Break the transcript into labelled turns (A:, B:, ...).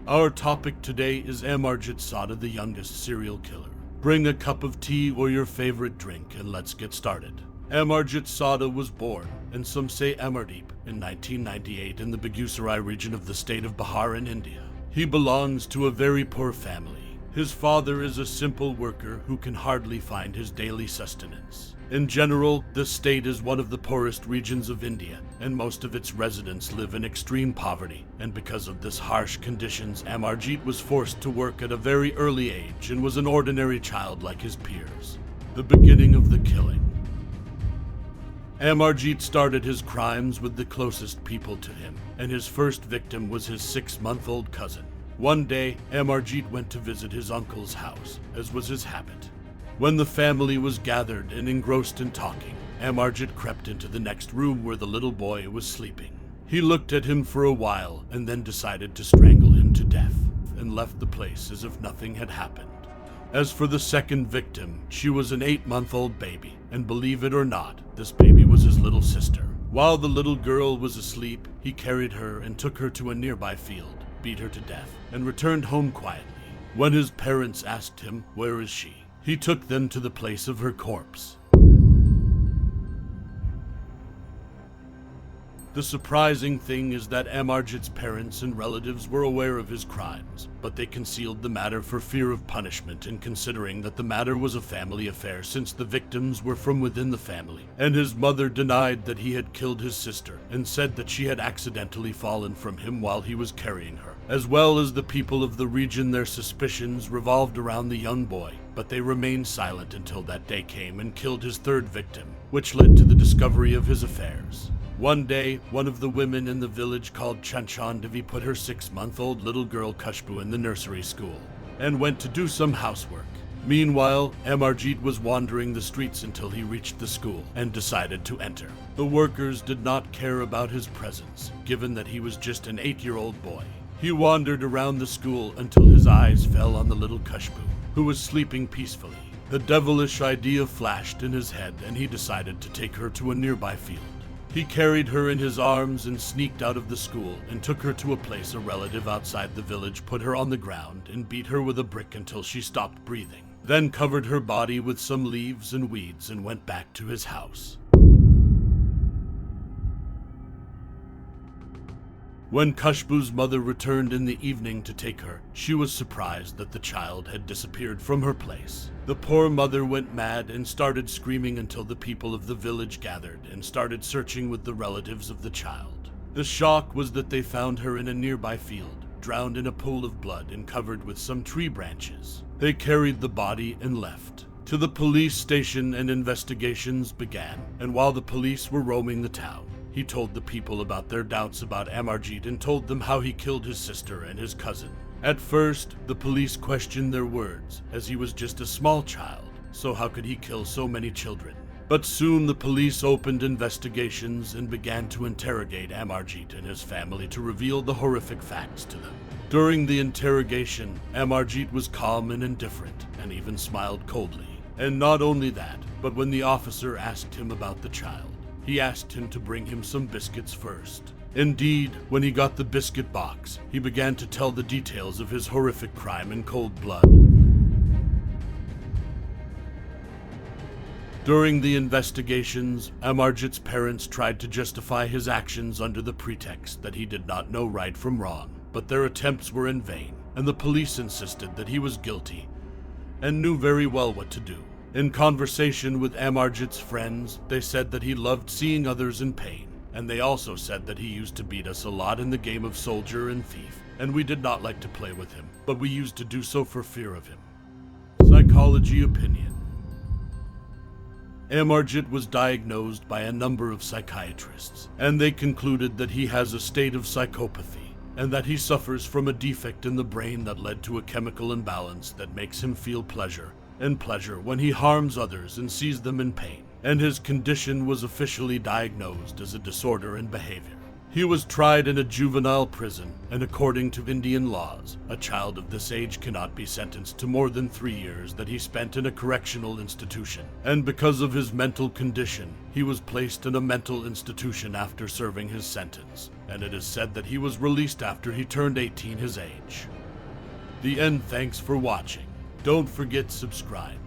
A: Our topic today is Amarjit Sada, the youngest serial killer. Bring a cup of tea or your favorite drink and let's get started. Amarjit Sada was born, and some say Amardeep, in 1998 in the Begusarai region of the state of Bihar in India. He belongs to a very poor family. His father is a simple worker who can hardly find his daily sustenance. In general, this state is one of the poorest regions of India, and most of its residents live in extreme poverty. And because of this harsh conditions, Amarjit was forced to work at a very early age and was an ordinary child like his peers. The beginning of the killing. Amarjit started his crimes with the closest people to him, and his first victim was his 6-month-old cousin. One day, Amarjit went to visit his uncle's house, as was his habit. When the family was gathered and engrossed in talking, Amarjit crept into the next room where the little boy was sleeping. He looked at him for a while and then decided to strangle him to death, and left the place as if nothing had happened. As for the second victim, she was an 8-month-old baby, and believe it or not, this baby was his little sister. While the little girl was asleep, he carried her and took her to a nearby field, beat her to death, and returned home quietly. When his parents asked him, "Where is she?" he took them to the place of her corpse. The surprising thing is that Amarjit's parents and relatives were aware of his crimes, but they concealed the matter for fear of punishment, and considering that the matter was a family affair since the victims were from within the family. And his mother denied that he had killed his sister and said that she had accidentally fallen from him while he was carrying her. As well as the people of the region, their suspicions revolved around the young boy, but they remained silent until that day came and killed his third victim, which led to the discovery of his affairs. One day, one of the women in the village called Chanchandevi put her 6-month-old little girl Khushbu in the nursery school and went to do some housework. Meanwhile, Amarjit was wandering the streets until he reached the school and decided to enter. The workers did not care about his presence, given that he was just an 8-year-old boy. He wandered around the school until his eyes fell on the little Khushbu, who was sleeping peacefully. The devilish idea flashed in his head, and he decided to take her to a nearby field. He carried her in his arms and sneaked out of the school and took her to a place a relative outside the village put her on the ground and beat her with a brick until she stopped breathing, then covered her body with some leaves and weeds and went back to his house. When Khushbu's mother returned in the evening to take her, she was surprised that the child had disappeared from her place. The poor mother went mad and started screaming until the people of the village gathered and started searching with the relatives of the child. The shock was that they found her in a nearby field, drowned in a pool of blood and covered with some tree branches. They carried the body and left. To the police station, and investigations began, and while the police were roaming the town, he told the people about their doubts about Amarjit and told them how he killed his sister and his cousin. At first, the police questioned their words, as he was just a small child, so how could he kill so many children? But soon the police opened investigations and began to interrogate Amarjit and his family to reveal the horrific facts to them. During the interrogation, Amarjit was calm and indifferent, and even smiled coldly. And not only that, but when the officer asked him about the child, he asked him to bring him some biscuits first. Indeed, when he got the biscuit box, he began to tell the details of his horrific crime in cold blood. During the investigations, Amarjit's parents tried to justify his actions under the pretext that he did not know right from wrong, but their attempts were in vain, and the police insisted that he was guilty and knew very well what to do. In conversation with Amarjit's friends, they said that he loved seeing others in pain, and they also said that he used to beat us a lot in the game of soldier and thief, and we did not like to play with him, but we used to do so for fear of him. Psychology opinion. Amarjit was diagnosed by a number of psychiatrists, and they concluded that he has a state of psychopathy, and that he suffers from a defect in the brain that led to a chemical imbalance that makes him feel pleasure when he harms others and sees them in pain, and his condition was officially diagnosed as a disorder in behavior. He was tried in a juvenile prison, and according to Indian laws, a child of this age cannot be sentenced to more than 3 years that he spent in a correctional institution. And because of his mental condition, he was placed in a mental institution after serving his sentence, and it is said that he was released after he turned 18 his age. The end. Thanks for watching. Don't forget subscribe.